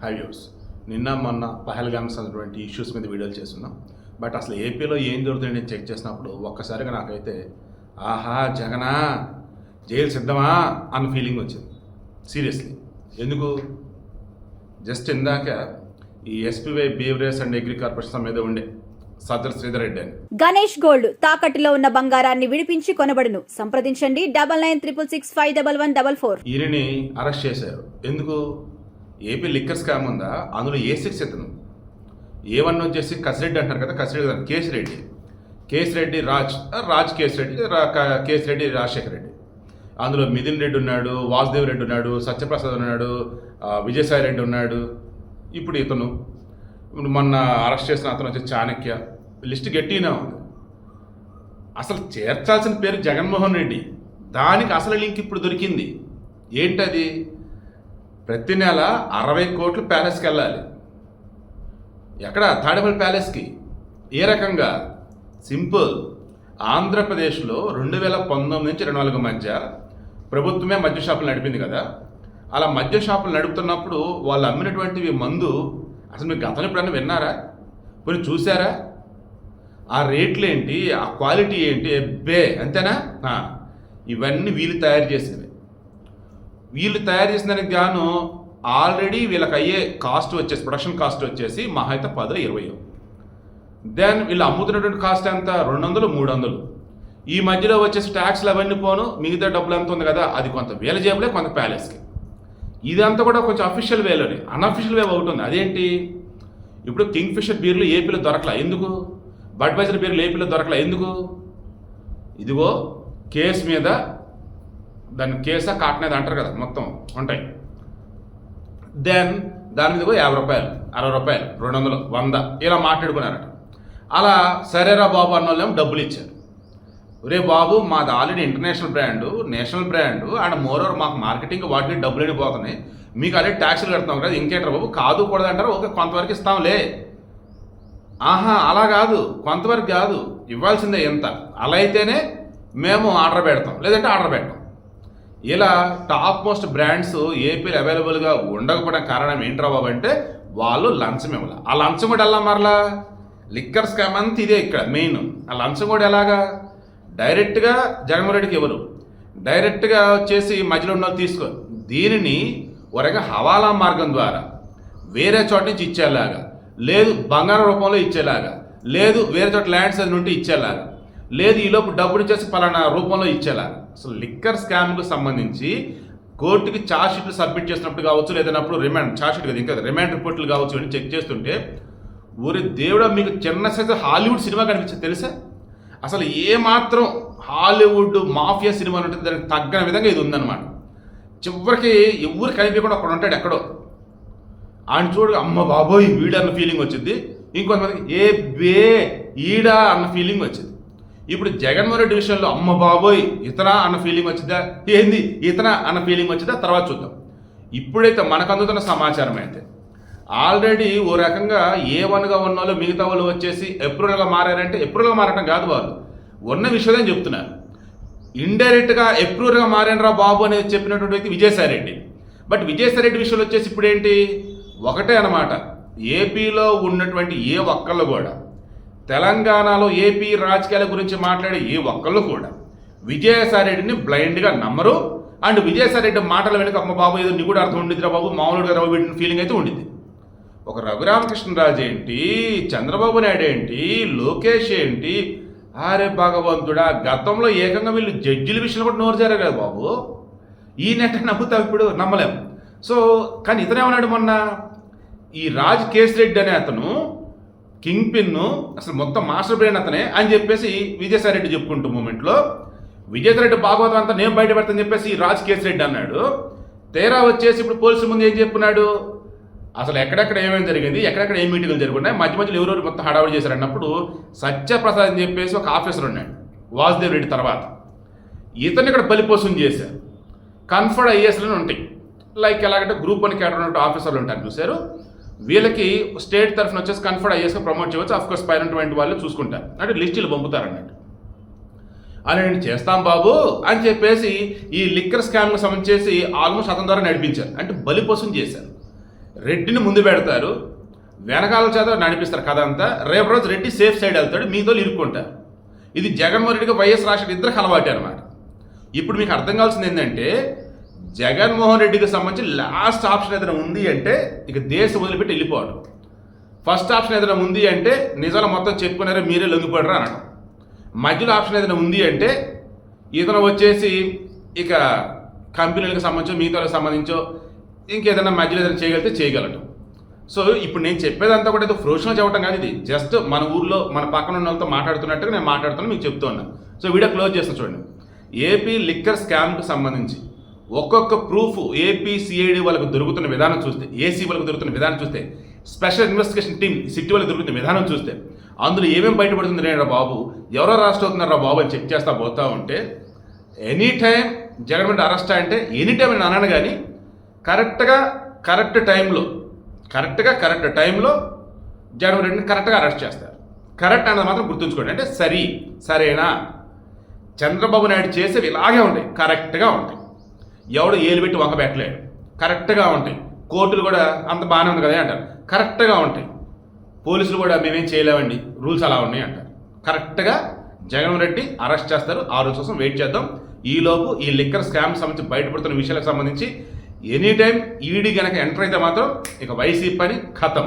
హైవ్యూర్స్ నిన్న మొన్న పహల్గామ్స్ అన్నటువంటి ఇష్యూస్ మీద వీడియోలు చేస్తున్నాం. బట్ అసలు ఏపీలో ఏం జరుగుతుందో నేను చెక్ చేసినప్పుడు ఒక్కసారిగా నాకైతే ఆహా జగనా జైలు సిద్ధమా అన్న ఫీలింగ్ వచ్చింది. సీరియస్లీ ఎందుకు జస్ట్ ఇందాక ఈ SPY beverage and agri corporation మీద ఉండే సజ్జల శ్రీధర్ రెడ్డి అని గణేష్ గోల్డ్ తాకట్టులో ఉన్న బంగారాన్ని విడిపించి కొనబడును. సంప్రదించండి 9966611144. ఈయనని అరెస్ట్ చేశారు. ఎందుకు? ఏపీ లిక్కర్ స్కామ్ ఉందా, అందులో A6 ఇతను, A1 వచ్చేసి కసిరెడ్డి అంటారు కదా, కసిరెడ్డి కాదు కేసిరెడ్డి రాజ్ కేసిరెడ్డి రాజశేఖర రెడ్డి, అందులో మిథున్ రెడ్డి ఉన్నాడు, వాసుదేవ్ రెడ్డి ఉన్నాడు, సత్యప్రసాద్ ఉన్నాడు, విజయసాయి రెడ్డి ఉన్నాడు. ఇప్పుడు ఇతను మొన్న అరెస్ట్ చేసిన అతను వచ్చి చాణక్య, లిస్ట్ గట్టిగానే ఉంది. అసలు చేర్చాల్సిన పేరు జగన్మోహన్ రెడ్డి, దానికి అసలు లింక్ ఇప్పుడు దొరికింది. ఏంటది? ప్రతి నెల 60 కోట్లు ప్యాలెస్కి వెళ్ళాలి. ఎక్కడ? తాడేపల్లి ప్యాలెస్కి. ఏ రకంగా? సింపుల్. ఆంధ్రప్రదేశ్లో 2019 నుంచి 2024 మధ్య ప్రభుత్వమే మద్య షాపులు నడిపింది కదా. అలా మద్య షాపులు నడుపుతున్నప్పుడు వాళ్ళు అమ్మినటువంటివి మందు అసలు మీరు గతంలో ఎప్పుడన్నా విన్నారా? కొన్ని చూసారా? ఆ రేట్లు ఏంటి, ఆ క్వాలిటీ ఏంటి? ఎబ్బే అంతేనా? ఇవన్నీ వీళ్ళు తయారు చేసినవి. వీళ్ళు తయారు చేసిన దానికి గాను ఆల్రెడీ వీళ్ళకి అయ్యే కాస్ట్ వచ్చేసి, ప్రొడక్షన్ కాస్ట్ వచ్చేసి మహా అయితే 10-20. దెన్ వీళ్ళు అమ్ముతున్నటువంటి కాస్ట్ ఎంత? 200-300. ఈ మధ్యలో వచ్చేసి ట్యాక్స్లు అవన్నీ పోను, మిగతా డబ్బులు ఎంత ఉంది కదా, అది కొంత వీళ్ళ జేబులే, కొంత ప్యాలెస్కి. ఇదంతా కూడా కొంచెం అఫీషియల్ వేలోనే. అన్అఫీషియల్ వే అవుతుంది. అదేంటి? ఇప్పుడు కింగ్ ఫిషర్ బీర్లు ఏపీలో దొరకలా, ఎందుకు? బడ్వైజర్ బీర్లు ఏపీలో దొరకలా, ఎందుకు? ఇదిగో కేసు మీద, దాన్ని కేసా కాటనేది అంటారు కదా, మొత్తం ఉంటాయి. దెన్ దాని మీద 50 రూపాయలు, 60 రూపాయలు, 200, 100 ఇలా మాట్లాడుకున్నారట. అలా సరేరా బాబు అన్న వాళ్ళేమో డబ్బులు ఇచ్చారు. రే బాబు, మాది already international brand, national brand, and moreover మాకు మార్కెటింగ్ వాటికి డబ్బులు వెళ్ళిపోతున్నాయి, మీకు ఆల్రెడీ ట్యాక్సులు కడుతున్నాం కదా, ఇంకేంటారు బాబు, కాదు కూడదు అంటారు. ఓకే, కొంతవరకు ఇస్తాంలే. ఆహా అలా కాదు, కొంతవరకు కాదు, ఇవ్వాల్సిందే ఎంత, అలా అయితేనే మేము ఆర్డర్ పెడతాం, లేదంటే ఆర్డర్ పెట్టాం. ఇలా టాప్ మోస్ట్ బ్రాండ్స్ ఏపీలో అవైలబుల్గా ఉండకపోవడం కారణం ఏంట్రా బాబు అంటే వాళ్ళు లంచం ఇవ్వాలి. ఆ లంచం కూడా ఎలా మరలా? లిక్కర్ స్కామ్ అంతా ఇదే ఇక్కడ మెయిన్. ఆ లంచం కూడా ఎలాగా? డైరెక్ట్గా జగన్మోహన్ రెడ్డికి ఇవ్వరు, డైరెక్ట్గా వచ్చేసి మధ్యలో ఉన్న వాళ్ళు తీసుకోరు. దీనిని ఒక హవాలా మార్గం ద్వారా వేరే చోట నుంచి ఇచ్చేలాగా, లేదు బంగారం రూపంలో ఇచ్చేలాగా, లేదు వేరే చోట ల్యాండ్స్ అది నుండి ఇచ్చేలాగా, లేదు ఈలోపు డబ్బులు చేసి పలానా రూపంలో ఇచ్చేలాగా. అసలు లిక్కర్ స్కామ్కు సంబంధించి కోర్టుకి ఛార్జ్ షీట్లు సబ్మిట్ చేసినప్పుడు కావచ్చు, లేదన్నప్పుడు ఛార్జ్ షీట్ కదా, ఇంకా రిమాండ్ రిపోర్ట్లు కావచ్చు అని చెక్ చేస్తుంటే ఊరి దేవుడా మీకు చిన్న సైజు హాలీవుడ్ సినిమా కనిపించింది తెలుసా? అసలు ఏమాత్రం హాలీవుడ్ మాఫియా సినిమా ఉంటుంది, దానికి తగ్గని విధంగా ఇది ఉందన్నమాట. చివరికి ఎవరు కనిపించకుండా అక్కడ ఉంటాడు ఎక్కడో, ఆయన చూడు అమ్మ బాబోయ్ వీడన్న ఫీలింగ్ వచ్చింది. ఇంకొంతమందికి ఏ బే ఈడా అన్న ఫీలింగ్ వచ్చింది. ఇప్పుడు జగన్మోహన్ రెడ్డి విషయంలో అమ్మ బాబోయ్ ఇతనా అన్న ఫీలింగ్ వచ్చిందా, ఏంది ఇతనా అన్న ఫీలింగ్ వచ్చిందా, తర్వాత చూద్దాం. ఇప్పుడైతే మనకు అందుతున్న సమాచారం అయితే ఆల్రెడీ ఓ రకంగా A1గా ఉన్న వాళ్ళు మిగతా వాళ్ళు వచ్చేసి అప్రూవల్గా మారారంటే, అప్రూవల్గా మారటం కాదు, వాళ్ళు ఉన్న విషయం చెప్తున్నారు. ఇండైరెక్ట్గా అప్రూవల్గా మారేనరా బాబు అనేది చెప్పినటువంటి వ్యక్తి విజయసాయి రెడ్డి. బట్ విజయసాయి రెడ్డి విషయంలో వచ్చేసి ఇప్పుడు ఏంటి, ఒకటే అనమాట, ఏపీలో ఉన్నటువంటి ఏ ఒక్కళ్ళు కూడా, తెలంగాణలో ఏపీ రాజకీయాల గురించి మాట్లాడే ఏ ఒక్కళ్ళు కూడా విజయసాయి రెడ్డిని బ్లైండ్గా నమ్మరు. అండ్ విజయసాయి రెడ్డి మాటల వెనుక అమ్మ బాబు ఏదో నీ కూడా అర్థం ఉండిద్దిరా బాబు, మామూలుగా రాబు వీడిని ఫీలింగ్ అయితే ఉండిద్ది. ఒక రఘురామకృష్ణరాజు ఏంటి, చంద్రబాబు నాయుడు ఏంటి, లోకేష్ ఏంటి, అరే భగవంతుడా, గతంలో ఏకంగా వీళ్ళు జడ్జిల విషయంలో కూడా నోరు జారారు కదా బాబు, ఈయనెట్ట నమ్ముతాం? ఇప్పుడు నమ్మలేం. సో కానీ ఇతనేమన్నాడు మొన్న, ఈ రాజ్ కేసిరెడ్డి అనే అతను కింగ్ పిన్ను, అసలు మొత్తం మాస్టర్ బ్రెయిన్ అతనే అని చెప్పేసి విజయసాయి రెడ్డి చెప్పుకుంటూ మూమెంట్లో విజయసాయి రెడ్డి భాగవతం అంతా నేను బయట పెడతానని చెప్పేసి రాజ్ కేసిరెడ్డి అన్నాడు. తేరా వచ్చేసి ఇప్పుడు పోలీసుల ముందు ఏం చెప్పుకున్నాడు, అసలు ఎక్కడెక్కడ ఏమేమి జరిగింది, ఎక్కడెక్కడ ఏం మీటింగ్లు జరుగుతున్నాయి, మధ్య మధ్యలో ఎవరెవరు మొత్తం హడావుడి చేశారన్నప్పుడు సత్యప్రసాద్ అని చెప్పేసి ఒక ఆఫీసర్ ఉన్నాడు వాసుదేవ్ రెడ్డి తర్వాత, ఇతన్ని ఇక్కడ బలిపోసం చేశారు. కన్ఫర్డ్ ఐఏఎస్లు ఉంటాయి, లైక్ ఎలాగంటే గ్రూప్ 1 కేటర్ ఉన్నట్టు ఆఫీసర్లు ఉంటారు చూశారు, వీళ్ళకి స్టేట్ తరఫున వచ్చేసి కన్ఫర్డ్ ఐఏఎస్గా ప్రమోట్ చేయవచ్చు. అఫ్కోర్స్ పైనటువంటి వాళ్ళు చూసుకుంటారు, అంటే లిస్టులు పంపుతారు అన్నట్టు. అలా నేను చేస్తాం బాబు అని చెప్పేసి ఈ లిక్కర్ స్కామ్కి సంబంధించేసి ఆల్మోస్ట్ అతని ద్వారా నడిపించారు, అంటే బలిపోసం చేశారు. రెడ్డిని ముందు పెడతారు, వెనకాల చేత నడిపిస్తారు కథ అంతా. రేపు రోజు రెడ్డి సేఫ్ సైడ్ వెళ్తాడు, మీతో ఇరుక్కుంటారు. ఇది జగన్మోహన్ రెడ్డికి వైఎస్ రాజశేఖర్ ఇద్దరికి అలవాటు అనమాట. ఇప్పుడు మీకు అర్థం కావాల్సింది ఏంటంటే, జగన్మోహన్ రెడ్డికి సంబంధించి లాస్ట్ ఆప్షన్ ఏదైనా ఉంది అంటే ఇక దేశం వదిలిపెట్టి వెళ్ళిపోవడం. ఫస్ట్ ఆప్షన్ ఏదైనా ఉంది అంటే నిజాలు మొత్తం చెప్పుకున్నారో మీరే లొంగిపోడరా అనడం. మధ్యలో ఆప్షన్ ఏదైనా ఉంది అంటే ఇతను వచ్చేసి ఇక కంపెనీలకు సంబంధించో మిగతాలకు సంబంధించో ఇంకేదైనా మధ్యలో ఏదైనా చేయగలిగితే చేయగలటం. సో ఇప్పుడు నేను చెప్పేదంతా కూడా ఏదో ఫ్రోషన్గా చెప్పడం కాదు, ఇది జస్ట్ మన ఊర్లో మన పక్కన ఉన్న వాళ్ళతో మాట్లాడుతున్నట్టుగా నేను మాట్లాడుతున్నాను, మీకు చెప్తూ ఉన్నాను. సో వీడియో క్లోజ్ చేస్తాను చూడండి. ఏపీ లిక్కర్ స్కామ్కి సంబంధించి ఒక్కొక్క ప్రూఫ్ ఏపీ సిఐడి వాళ్ళకు దొరుకుతున్న విధానం చూస్తే, ఏసీ వాళ్ళకు దొరుకుతున్న విధానం చూస్తే, స్పెషల్ ఇన్వెస్టిగేషన్ టీం సిటీ వాళ్ళకి దొరుకుతున్న విధానం చూస్తే, అందులో ఏమేమి బయటపడుతుంది రా బాబు, ఎవరో అరెస్ట్ అవుతున్నారా బాబు అని చెక్ చేస్తా పోతా ఉంటే, ఎనీ టైం జగన్మోహన్ అరెస్ట్ అంటే ఎనీ టైం నేను అన్నాను కానీ కరెక్ట్గా కరెక్ట్ టైంలో జగన్మోహన్ రెడ్డిని కరెక్ట్గా అరెస్ట్ చేస్తారు. కరెక్ట్ అన్నది మాత్రం గుర్తుంచుకోండి. అంటే సరేనా, చంద్రబాబు నాయుడు చేసేవి ఇలాగే ఉంటాయి, కరెక్ట్గా ఉంటాయి. ఎవడు ఏలు పెట్టి వంక పెట్టలేడు, కరెక్ట్గా ఉంటాయి. కోర్టులు కూడా అంత బాగానే ఉంది కదా అంటారు, కరెక్ట్గా ఉంటాయి. పోలీసులు కూడా మేమేం చేయలేమండి, రూల్స్ అలా ఉన్నాయి అంటారు. కరెక్ట్గా జగన్మోహన్ రెడ్డి అరెస్ట్ చేస్తారు. ఆ రోజు కోసం వెయిట్ చేద్దాం. ఈలోపు ఈ లిక్కర్ స్కామ్ సంబంధించి బయటపడుతున్న విషయాలకు సంబంధించి ఎనీ టైం ఈడీ కనుక ఎంటర్ అయితే మాత్రం ఇక వైసీపీ పని ఖతం.